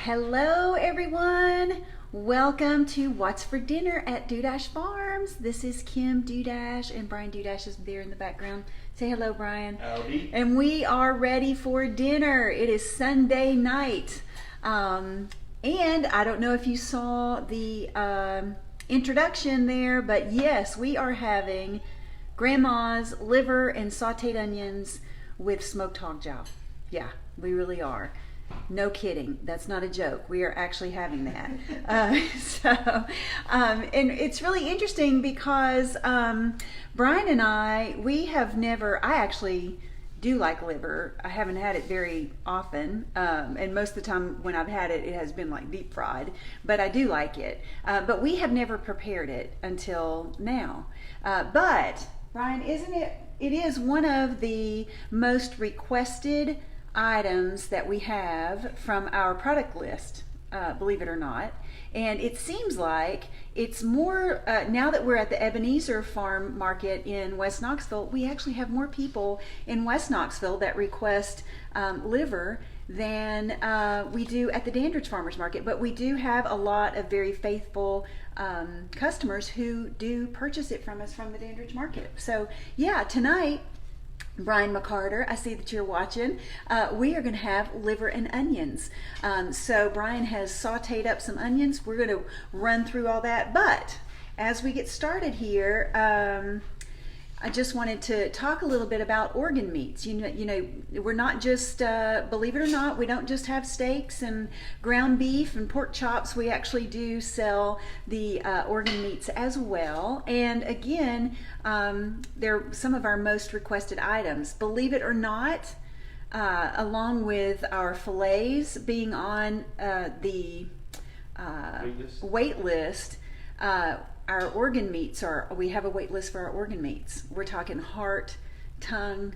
Hello everyone, welcome to What's for Dinner at Dudash Farms. This is Kim Dudash and Brian Dudash is there in the background. Say hello, Brian. Howdy. And we are ready for dinner. It is Sunday night. And I don't know if you saw the introduction there, but yes, we are having Grandma's liver and sauteed onions with smoked hog jowl. Yeah, we really are. No kidding. That's not a joke. We are actually having that. And it's really interesting because Brian and I actually do like liver. I haven't had it very often. And most of the time when I've had it, it has been like deep fried. But I do like it. But we have never prepared it until now. But, Brian, it is one of the most requested items that we have from our product list, believe it or not. And it seems like it's more, now that we're at the Ebenezer Farm Market in West Knoxville, we actually have more people in West Knoxville that request liver than we do at the Dandridge Farmers Market. But we do have a lot of very faithful customers who do purchase it from us from the Dandridge Market. So yeah, tonight, Brian McCarter, I see that you're watching. We are going to have liver and onions. So Brian has sauteed up some onions. We're going to run through all that. But as we get started here, I just wanted to talk a little bit about organ meats. You know, we're not just, believe it or not, we don't just have steaks and ground beef and pork chops. We actually do sell the organ meats as well. And again, they're some of our most requested items. Believe it or not, along with our fillets being on the wait list, our organ meats we have a wait list for our organ meats. We're talking heart, tongue.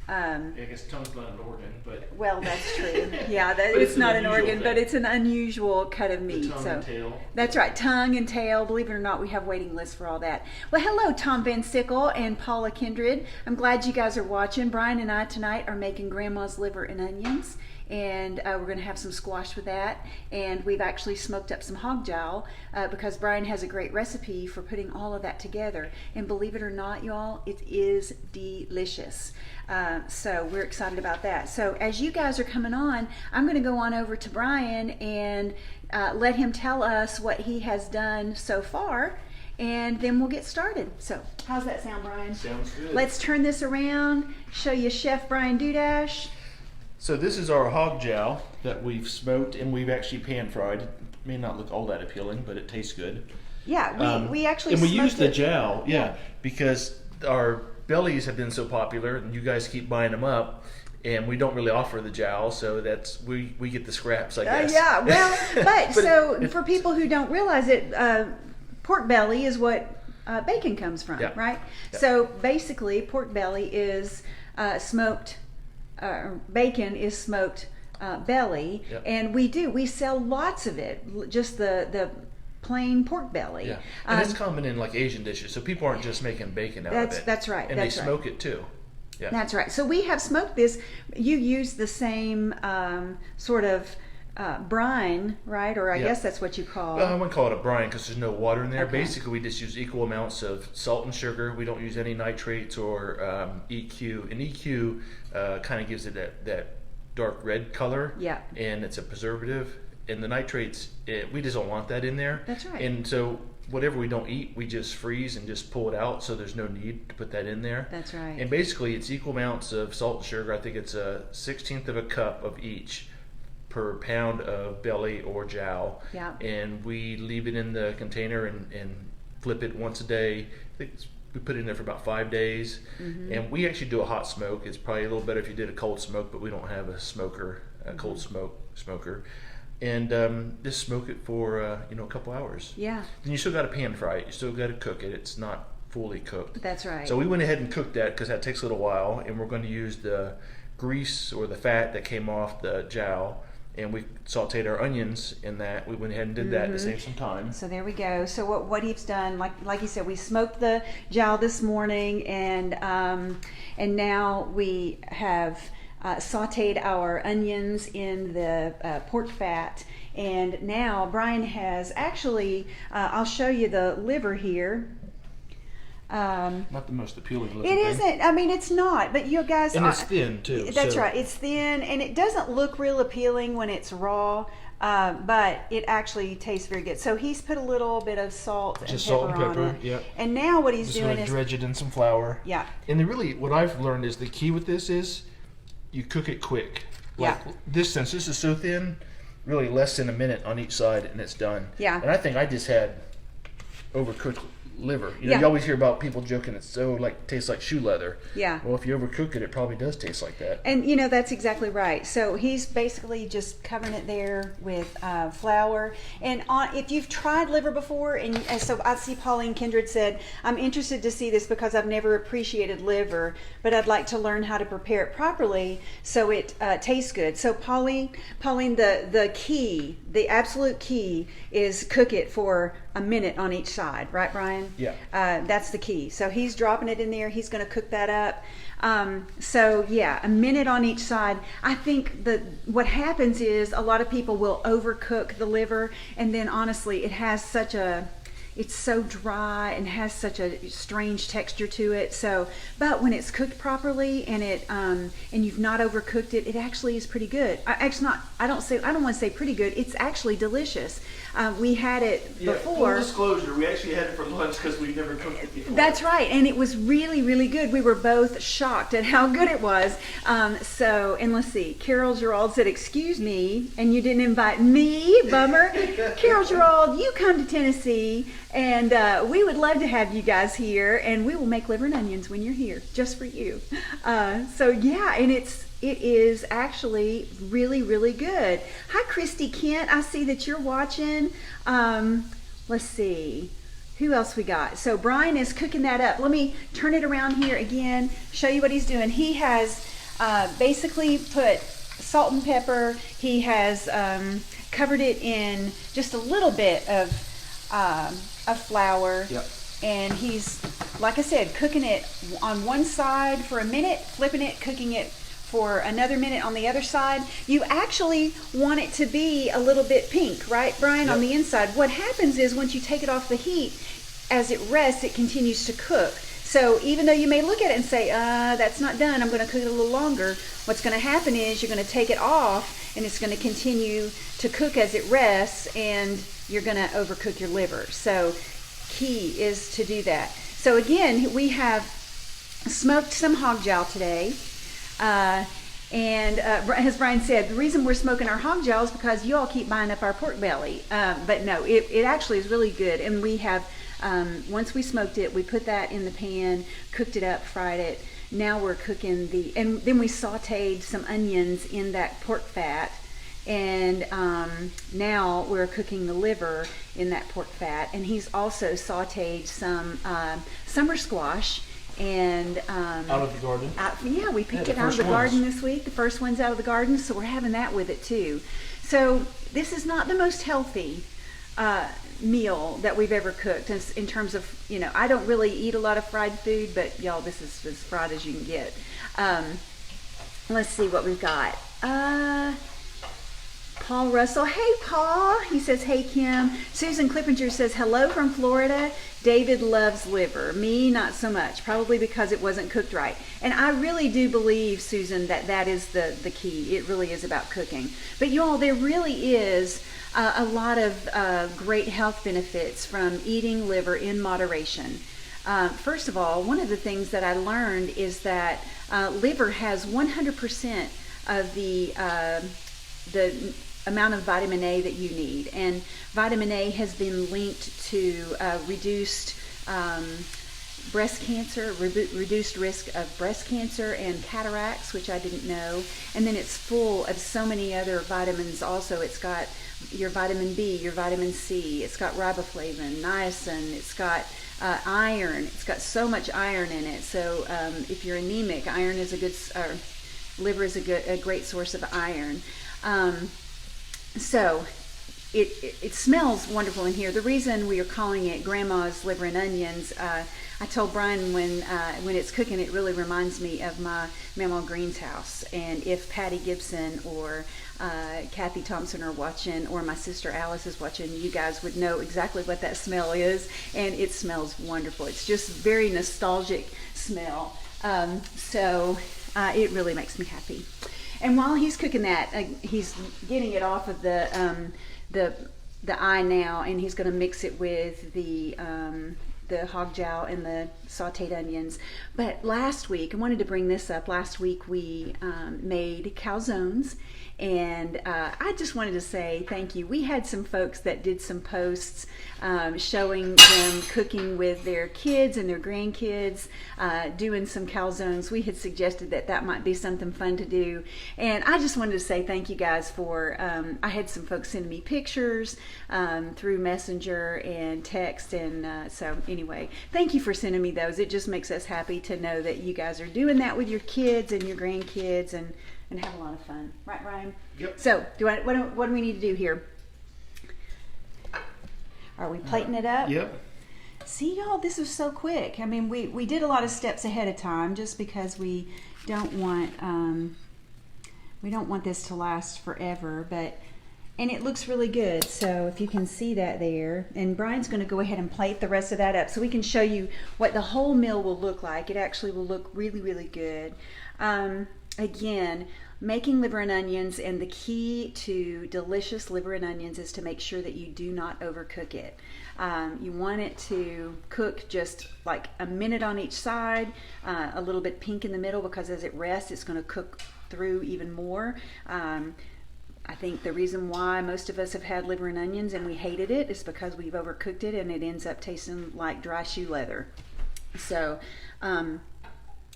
I guess tongue's not an organ, but... Well, that's true. Yeah, it's not an organ, but it's an unusual cut of meat. Tongue and tail. That's right, tongue and tail. Believe it or not, we have waiting lists for all that. Well, hello, Tom Van Sickle and Paula Kindred. I'm glad you guys are watching. Brian and I tonight are making Grandma's liver and onions. And we're going to have some squash with that. And we've actually smoked up some hog jowl because Brian has a great recipe for putting all of that together. And believe it or not, y'all, it is delicious. So we're excited about that. So as you guys are coming on, I'm going to go on over to Brian and let him tell us what he has done so far. And then we'll get started. So how's that sound, Brian? Sounds good. Let's turn this around, show you Chef Brian Dudash. So this is our hog jowl that we've smoked and we've actually pan fried. It may not look all that appealing, but it tastes good. Yeah, we actually and we use the it. jowl, because our bellies have been so popular, and you guys keep buying them up, and we don't really offer the jowl, so that's we get the scraps, I guess. Yeah, well, but for people who don't realize it, pork belly is what bacon comes from, right? Yeah. So basically, pork belly is smoked. Bacon is smoked belly, and we sell lots of it, just the plain pork belly. Yeah, and it's common in like Asian dishes, so people aren't just making bacon out of it. That's right. And they smoke it too. Yeah, that's right. So we have smoked this. You use the same sort of brine, right? Or I guess that's what you call. Well, I wouldn't call it a brine because there's no water in there. Okay. Basically, we just use equal amounts of salt and sugar. We don't use any nitrates or EQ. And EQ kind of gives it that dark red color. Yeah. And it's a preservative. And the nitrates, we just don't want that in there. That's right. And so whatever we don't eat, we just freeze and just pull it out. So there's no need to put that in there. That's right. And basically, it's equal amounts of salt and sugar. I think it's a 1/16 of a cup of each per pound of belly or jowl. Yeah. And we leave it in the container and flip it once a day. We put it in there for about 5 days. Mm-hmm. And we actually do a hot smoke. It's probably a little better if you did a cold smoke, but we don't have a smoker, a cold smoker. And just smoke it for a couple hours. Yeah. Then you still got to pan fry it. You still got to cook it. It's not fully cooked. That's right. So we went ahead and cooked that because that takes a little while, and we're going to use the grease or the fat that came off the jowl, and we sauteed our onions in that. We went ahead and did that to save some time. So there we go. So what he's done, like you said, we smoked the jowl this morning, and now we have sauteed our onions in the pork fat, and now Brian has actually, I'll show you the liver here. Not the most appealing looking It thing. isn't. I mean, it's not. But you guys, And it's thin too. That's so. right. It's thin, and it doesn't look real appealing when it's raw. But it actually tastes very good. So he's put a little bit of salt and Just pepper salt and pepper, on it. yeah. And now what he's Just doing gonna is dredge it in some flour. Yeah. And really, what I've learned is the key with this is you cook it quick. Like Yeah. this, since this is so thin, really less than a minute on each side, and it's done. Yeah. And I think I just had overcooked liver. You know, Yeah. you always hear about people joking it's so tastes like shoe leather. Yeah. Well, if you overcook it, it probably does taste like that. And you know, that's exactly right. So he's basically just covering it there with flour. And if you've tried liver before, and so I see Pauline Kindred said, I'm interested to see this because I've never appreciated liver, but I'd like to learn how to prepare it properly so it tastes good. So Pauline, the key, the absolute key is cook it for a minute on each side, right, Brian? Yeah. That's the key. So he's dropping it in there. He's going to cook that up. So yeah, a minute on each side. I think that what happens is a lot of people will overcook the liver, and then honestly, it's so dry and has such a strange texture to it. So, but when it's cooked properly and and you've not overcooked it, it actually is pretty good. I don't want to say pretty good. It's actually delicious. We had it before. Full disclosure, we actually had it for lunch because we've never cooked it before. That's right, and it was really, really good. We were both shocked at how good it was. And let's see, Carol Gerald said, excuse me, and you didn't invite me, bummer. Carol Gerald, you come to Tennessee, and we would love to have you guys here, and we will make liver and onions when you're here, just for you. So yeah, and it is actually really, really good. Hi, Christy Kent. I see that you're watching. Let's see. Who else we got? So Brian is cooking that up. Let me turn it around here again, show you what he's doing. He has basically put salt and pepper. He has covered it in just a little bit of flour. Yep. And he's, like I said, cooking it on one side for a minute, flipping it, cooking it for another minute on the other side. You actually want it to be a little bit pink, right, Brian, Yep. on the inside. What happens is once you take it off the heat, as it rests, it continues to cook. So even though you may look at it and say, that's not done, I'm going to cook it a little longer, what's going to happen is you're going to take it off and it's going to continue to cook as it rests, and you're going to overcook your liver. So key is to do that. So again, we have smoked some hog jowl today. As Brian said, the reason we're smoking our hog jowl is because you all keep buying up our pork belly. But no, it actually is really good. And we have, once we smoked it, we put that in the pan, cooked it up, fried it. Now we're cooking and then we sauteed some onions in that pork fat. And now we're cooking the liver in that pork fat. And he's also sauteed some summer squash. And Out of the garden? Yeah, we picked Yeah, it the out of the first garden ones. this week. The first one's out of the garden, so we're having that with it too. So this is not the most healthy meal that we've ever cooked in terms of, I don't really eat a lot of fried food, but y'all, this is as fried as you can get. Let's see what we've got. Paul Russell. Hey, Paul. He says, hey, Kim. Susan Clippinger says, hello from Florida. David loves liver. Me, not so much. Probably because it wasn't cooked right. And I really do believe, Susan, that is the key. It really is about cooking. But you all, there really is a lot of great health benefits from eating liver in moderation. First of all, one of the things that I learned is that liver has 100% of the amount of vitamin A that you need, and vitamin A has been linked to reduced breast cancer, reduced risk of breast cancer and cataracts, which I didn't know. And then it's full of so many other vitamins also. It's got your vitamin B, your vitamin C, it's got riboflavin, niacin, it's got iron. It's got so much iron in it. So if you're anemic, iron is liver is a great source of iron. So it smells wonderful in here. The reason we are calling it Grandma's Liver and Onions, I told Brian when it's cooking, it really reminds me of my Mama Green's house. And if Patty Gibson or Kathy Thompson are watching, or my sister Alice is watching, you guys would know exactly what that smell is, and it smells wonderful. It's just very nostalgic smell. So it really makes me happy. And while he's cooking that, he's getting it off of the eye now, and he's going to mix it with the hog jowl and the sauteed onions. But last week, I wanted to bring this up. Last week we made calzones, and I just wanted to say thank you. We had some folks that did some posts showing them cooking with their kids and their grandkids, doing some calzones. We had suggested that might be something fun to do, and I just wanted to say thank you guys for, I had some folks send me pictures through Messenger and text, and so anyway, thank you for sending me those. It just makes us happy to know that you guys are doing that with your kids and your grandkids, and have a lot of fun. Right, Brian? Yep. So, what do we need to do here? Are we plating it up? Yep. See, y'all, this is so quick. I mean, we did a lot of steps ahead of time just because we don't want this to last forever, and it looks really good. So if you can see that there, and Brian's going to go ahead and plate the rest of that up so we can show you what the whole meal will look like. It actually will look really, really good. Again, making liver and onions, and the key to delicious liver and onions is to make sure that you do not overcook it. You want it to cook just like a minute on each side, a little bit pink in the middle, because as it rests, it's going to cook through even more. I think the reason why most of us have had liver and onions and we hated it is because we've overcooked it and it ends up tasting like dry shoe leather. So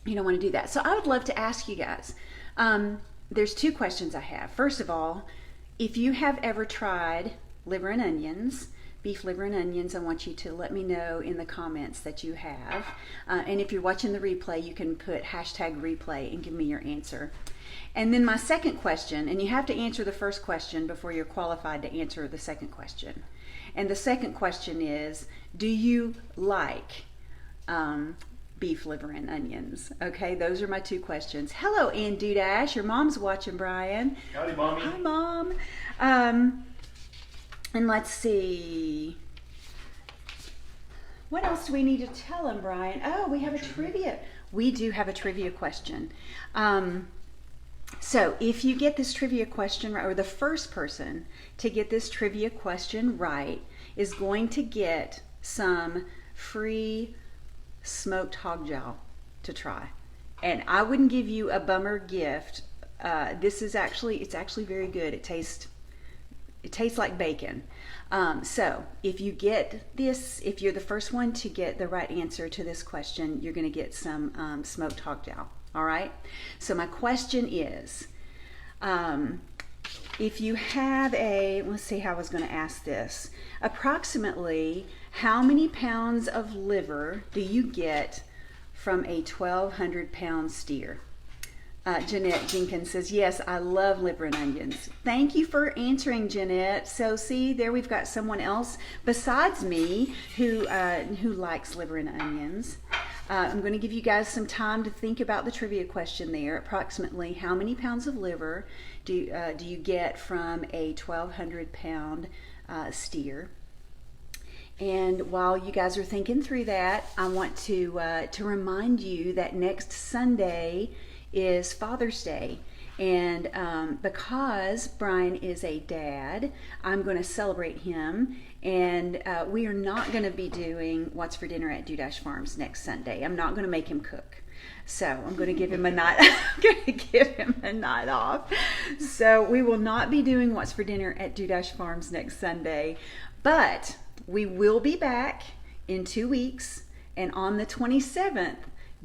you don't want to do that. So I would love to ask you guys, there's two questions I have. First of all, if you have ever tried liver and onions, beef liver and onions, I want you to let me know in the comments that you have. And if you're watching the replay, you can put #replay and give me your answer. And then my second question, and you have to answer the first question before you're qualified to answer the second question. And the second question is, do you like beef liver and onions? Okay, those are my two questions. Hello, Ann Dudash. Your mom's watching, Brian. Howdy, Mommy. Hi, Mom. And let's see. What else do we need to tell him, Brian? Oh, we have a trivia. We do have a trivia question. So if you get this trivia question right, or the first person to get this trivia question right is going to get some free smoked hog jowl to try. And I wouldn't give you a bummer gift. It's actually very good. It tastes like bacon. So if you get this, if you're the first one to get the right answer to this question, you're going to get some smoked hog jowl. All right. So my question is, if you have let's see how I was going to ask this. Approximately how many pounds of liver do you get from a 1,200 pound steer? Jeanette Jenkins says, yes, I love liver and onions. Thank you for answering, Jeanette. So see, there we've got someone else besides me who likes liver and onions. I'm going to give you guys some time to think about the trivia question there. Approximately how many pounds of liver do you get from a 1,200 pound steer? And while you guys are thinking through that, I want to remind you that next Sunday is Father's Day. And because Brian is a dad, I'm going to celebrate him. And we are not going to be doing What's for Dinner at Dudash Farms next Sunday. I'm not going to make him cook. So I'm going to give him a night. I'm going to give him a night off. So we will not be doing What's for Dinner at Dudash Farms next Sunday. But we will be back in 2 weeks. And on the 27th,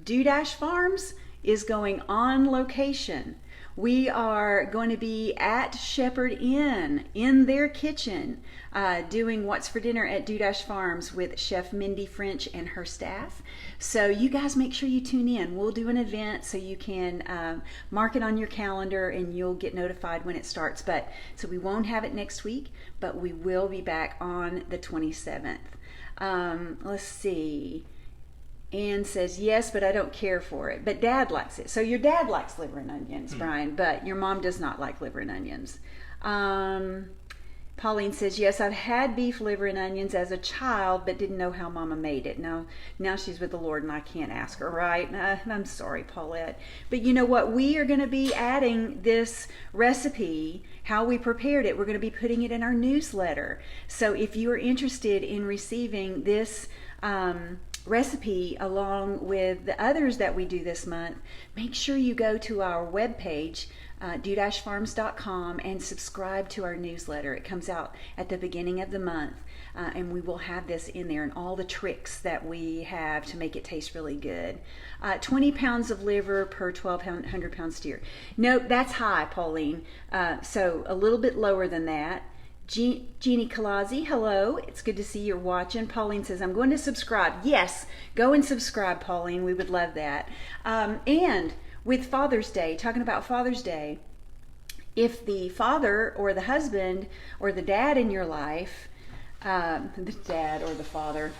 Dudash Farms is going on location. we are going to be at Shepherd Inn in their kitchen doing What's for Dinner at Dudash Farms with Chef Mindy French and her staff. So you guys make sure you tune in. We'll do an event so you can mark it on your calendar and you'll get notified when it starts. So we won't have it next week, but we will be back on the 27th. Let's see. Ann says, yes, but I don't care for it. But Dad likes it. So your dad likes liver and onions, Brian, but your mom does not like liver and onions. Pauline says, yes, I've had beef, liver, and onions as a child, but didn't know how Mama made it. Now she's with the Lord, and I can't ask her, right? I'm sorry, Paulette. But you know what? We are going to be adding this recipe, how we prepared it. We're going to be putting it in our newsletter. So if you are interested in receiving this recipe along with the others that we do this month, make sure you go to our webpage, dudashfarms.com, and subscribe to our newsletter. It comes out at the beginning of the month, and we will have this in there and all the tricks that we have to make it taste really good. 20 pounds of liver per 1,200 pound steer. Nope, that's high, Pauline. So a little bit lower than that. Jeannie Kalazzi, hello. It's good to see you're watching. Pauline says, I'm going to subscribe. Yes, go and subscribe, Pauline. We would love that. And with Father's Day, talking about Father's Day, if the father or the husband or the dad in your life, the dad or the father,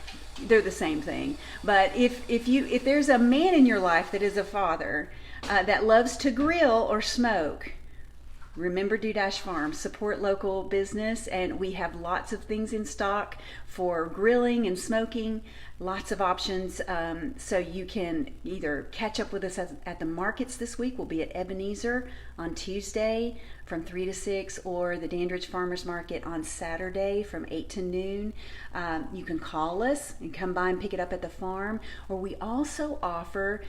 they're the same thing. But if there's a man in your life that is a father that loves to grill or smoke, remember Dudash Farms, support local business, and we have lots of things in stock for grilling and smoking, lots of options. So you can either catch up with us at the markets this week. We'll be at Ebenezer on Tuesday from 3 to 6, or the Dandridge Farmers Market on Saturday from 8 to noon. You can call us and come by and pick it up at the farm, or we also offer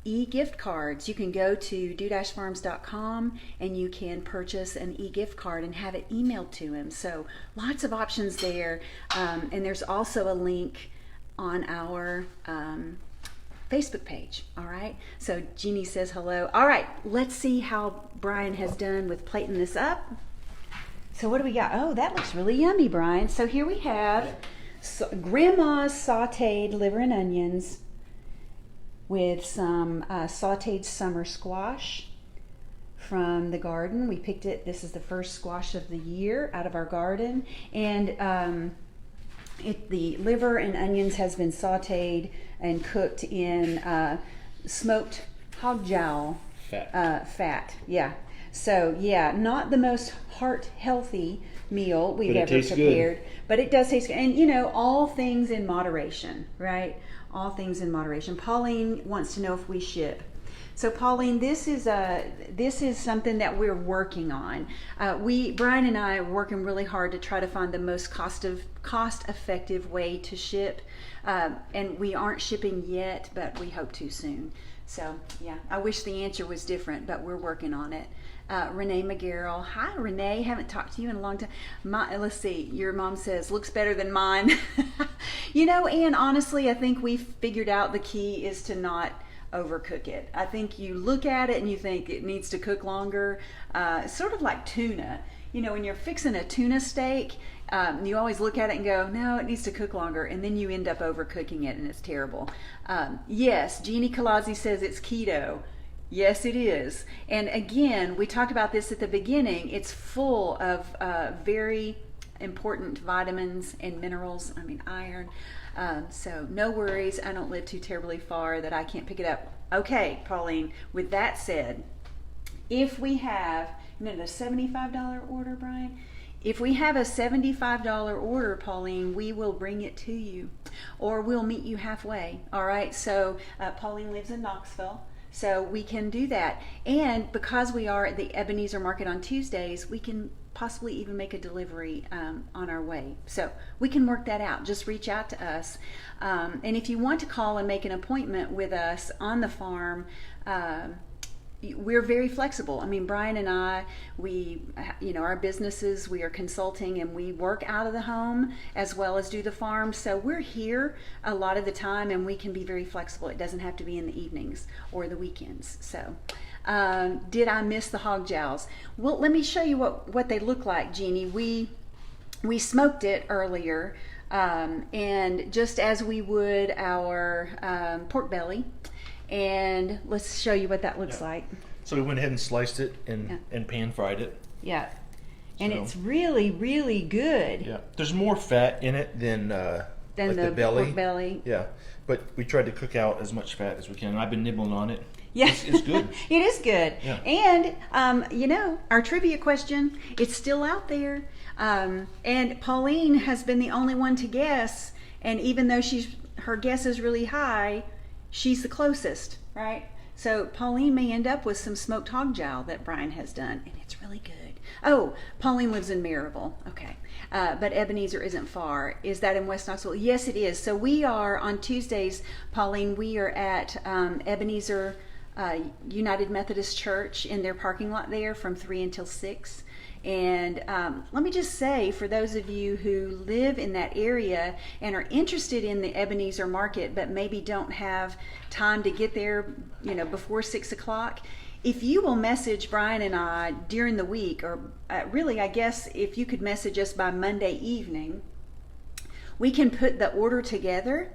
e-gift cards. You can go to dudashfarms.com and you can purchase an e-gift card and have it emailed to him. So lots of options there. And there's also a link on our Facebook page. All right. So Jeannie says hello. All right. Let's see how Brian has done with plating this up. So what do we got? Oh, that looks really yummy, Brian. So here we have Grandma's sauteed liver and onions with some sauteed summer squash from the garden. We picked it. This is the first squash of the year out of our garden. And the liver and onions has been sauteed and cooked in smoked hog jowl fat. Yeah. So yeah, not the most heart healthy meal we've ever prepared, but it does taste good. And you know, all things in moderation, right? All things in moderation. Pauline wants to know if we ship. So Pauline, this is something that we're working on. Brian and I are working really hard to try to find the most cost-effective way to ship, and we aren't shipping yet, but we hope to soon. So yeah, I wish the answer was different, but we're working on it. Renee McGarrell. Hi, Renee. Haven't talked to you in a long time. Let's see. Your mom says, looks better than mine. You know, Ann, honestly, I think we've figured out the key is to not overcook it. I think you look at it and you think it needs to cook longer. It's sort of like tuna. You know, when you're fixing a tuna steak, you always look at it and go, no, it needs to cook longer. And then you end up overcooking it and it's terrible. Yes, Jeannie Kalazzi says it's keto. Yes, it is. And again, we talked about this at the beginning. It's full of very important vitamins and minerals. I mean, iron. So no worries. I don't live too terribly far that I can't pick it up. Okay, Pauline, with that said, if we have, a $75 order, Brian? If we have a $75 order, Pauline, we will bring it to you, or we'll meet you halfway. All right. So Pauline lives in Knoxville. So we can do that. And because we are at the Ebenezer Market on Tuesdays, we can possibly even make a delivery on our way. So we can work that out. Just reach out to us. And if you want to call and make an appointment with us on the farm, we're very flexible. I mean, Brian and I, our businesses, we are consulting and we work out of the home as well as do the farm. So we're here a lot of the time and we can be very flexible. It doesn't have to be in the evenings or the weekends. So Did I miss the hog jowls? Well, let me show you what they look like, Jeannie. We smoked it earlier, and just as we would our pork belly. And let's show you what that looks like. So we went ahead and sliced it and pan fried it. Yeah. And it's really, really good. Yeah. There's more fat in it than like the belly. Pork belly. Yeah. But we tried to cook out as much fat as we can. I've been nibbling on it. Yeah. It's good. It is good. Yeah. And, you know, our trivia question, it's still out there. And Pauline has been the only one to guess. And even though her guess is really high, she's the closest, right? So Pauline may end up with some smoked hog jowl that Brian has done, and it's really good. Oh, Pauline lives in Maryville. Okay. But Ebenezer isn't far. Is that in West Knoxville? Yes, it is. So we are on Tuesdays, Pauline, we are at Ebenezer United Methodist Church in their parking lot there from 3 until 6. And let me just say, for those of you who live in that area and are interested in the Ebenezer market, but maybe don't have time to get there, you know, before 6 o'clock, if you will message Brian and I during the week, or really, I guess if you could message us by Monday evening, we can put the order together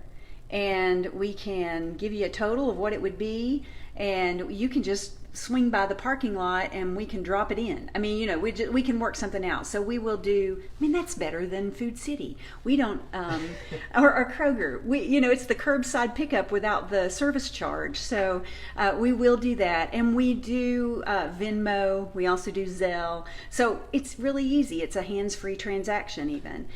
and we can give you a total of what it would be, and you can just swing by the parking lot and we can drop it in. I mean, you know, we can work something out. So we will do, I mean, that's better than Food City. We don't, or Kroger. You know, it's the curbside pickup without the service charge. So we will do that. And we do Venmo. We also do Zelle. So it's really easy. It's a hands-free transaction even.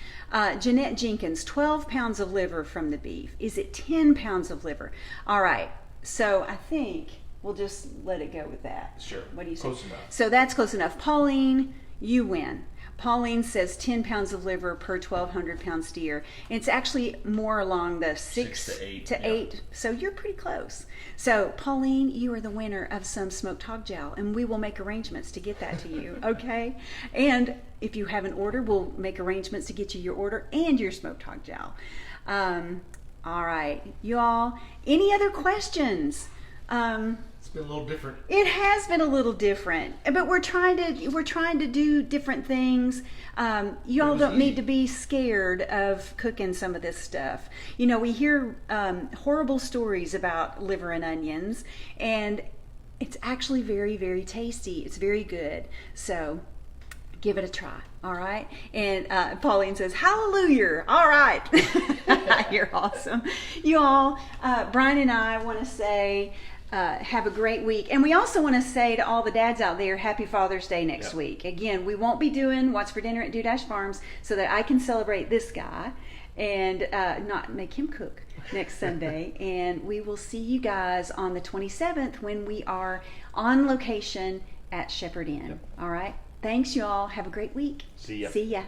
Jeanette Jenkins, 12 pounds of liver from the beef. Is it 10 pounds of liver? All right. So I think we'll just let it go with that. Sure. What do you say? Close enough. So that's close enough. Pauline, you win. Pauline says 10 pounds of liver per 1,200 pound steer. It's actually more along the 6 to 8. So you're pretty close. So Pauline, you are the winner of some smoked hog jowl, and we will make arrangements to get that to you. Okay? And if you have an order, we'll make arrangements to get you your order and your smoked hog jowl. All right, you all. Any other questions? It's been a little different. It has been a little different, but we're trying to do different things. You all don't need to be scared of cooking some of this stuff. You know, we hear horrible stories about liver and onions, and it's actually very, very tasty. It's very good. So give it a try. All right. And Pauline says, hallelujah. All right. You're awesome. You all, Brian and I want to say, have a great week. And we also want to say to all the dads out there, happy Father's Day next week. Again, we won't be doing What's for Dinner at Dudash Farms so that I can celebrate this guy and not make him cook next Sunday. And we will see you guys on the 27th when we are on location at Shepherd Inn. All right. Thanks, y'all. Have a great week. See ya. See ya.